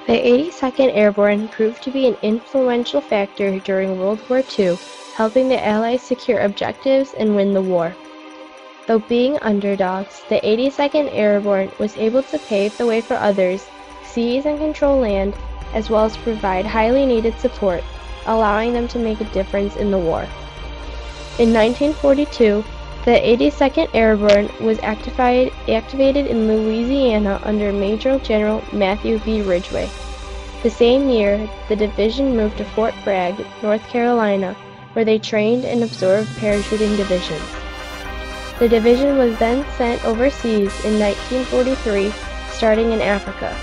The 82nd Airborne proved to be an influential factor during World War II, helping the Allies secure objectives and win the war. Though being underdogs, the 82nd Airborne was able to pave the way for others, seize and control land, as well as provide highly needed support, allowing them to make a difference in the war. In 1942, the 82nd Airborne was activated in Louisiana under Major General Matthew B. Ridgway. The same year, the division moved to Fort Bragg, North Carolina, where they trained and absorbed parachuting divisions. The division was then sent overseas in 1943, starting in Africa.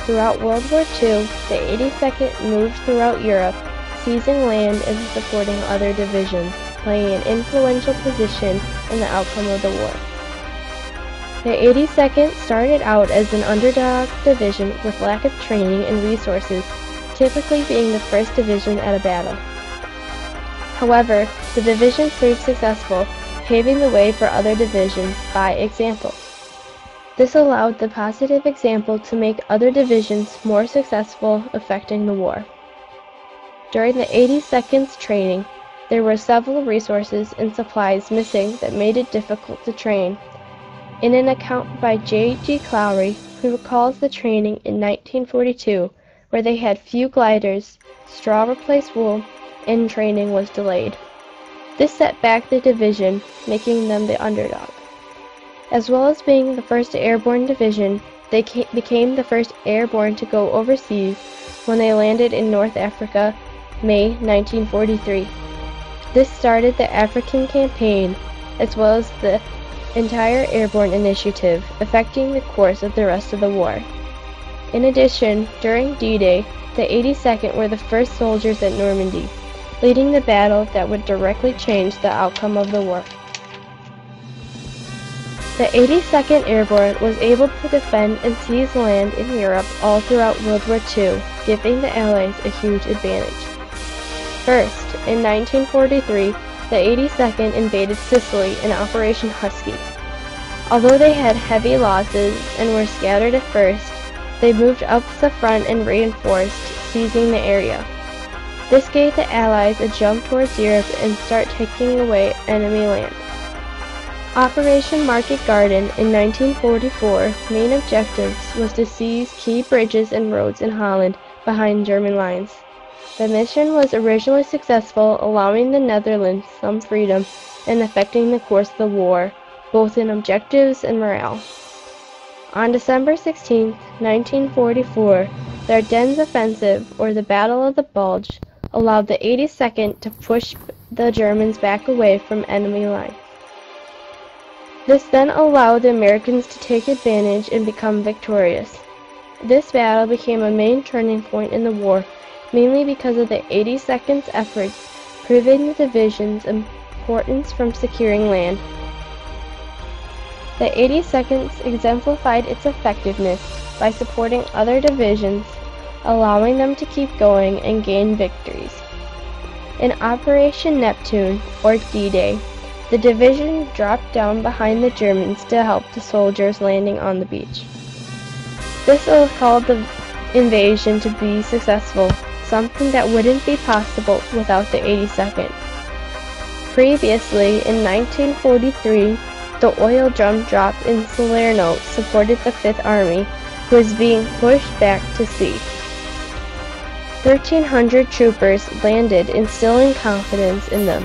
Throughout World War II, the 82nd moved throughout Europe, seizing land and supporting other divisions, playing an influential position in the outcome of the war. The 82nd started out as an underdog division with lack of training and resources, typically being the first division at a battle. However, the division proved successful, paving the way for other divisions by example. This allowed the positive example to make other divisions more successful, affecting the war. During the 82nd's training, there were several resources and supplies missing that made it difficult to train. In an account by J.G. Clowry, who recalls the training in 1942, where they had few gliders, straw replaced wool, and training was delayed. This set back the division, making them the underdog. As well as being the first airborne division, they became the first airborne to go overseas when they landed in North Africa, May 1943. This started the African campaign, as well as the entire airborne initiative, affecting the course of the rest of the war. In addition, during D-Day, the 82nd were the first soldiers at Normandy, leading the battle that would directly change the outcome of the war. The 82nd Airborne was able to defend and seize land in Europe all throughout World War II, giving the Allies a huge advantage. First, in 1943, the 82nd invaded Sicily in Operation Husky. Although they had heavy losses and were scattered at first, they moved up the front and reinforced, seizing the area. This gave the Allies a jump towards Europe and start taking away enemy land. Operation Market Garden in 1944 main objectives was to seize key bridges and roads in Holland behind German lines. The mission was originally successful, allowing the Netherlands some freedom and affecting the course of the war, both in objectives and morale. On December 16, 1944, the Ardennes Offensive, or the Battle of the Bulge, allowed the 82nd to push the Germans back away from enemy lines. This then allowed the Americans to take advantage and become victorious. This battle became a main turning point in the war, mainly because of the 82nd's efforts, proving the division's importance from securing land. The 82nd exemplified its effectiveness by supporting other divisions, allowing them to keep going and gain victories. In Operation Neptune, or D-Day, the division dropped down behind the Germans to help the soldiers landing on the beach. This allowed the invasion to be successful, something that wouldn't be possible without the 82nd. Previously, in 1943, the oil drum drop in Salerno supported the Fifth Army, who was being pushed back to sea. 1,300 troopers landed, instilling confidence in them,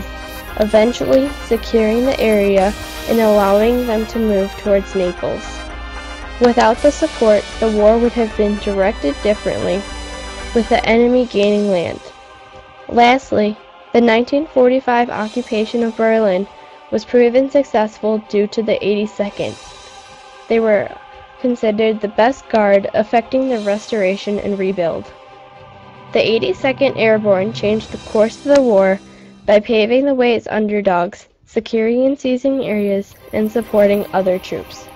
eventually securing the area and allowing them to move towards Naples. Without the support, the war would have been directed differently, with the enemy gaining land. Lastly, the 1945 occupation of Berlin was proven successful due to the 82nd. They were considered the best guard, affecting the restoration and rebuild. The 82nd Airborne changed the course of the war by paving the way as underdogs, securing and seizing areas, and supporting other troops.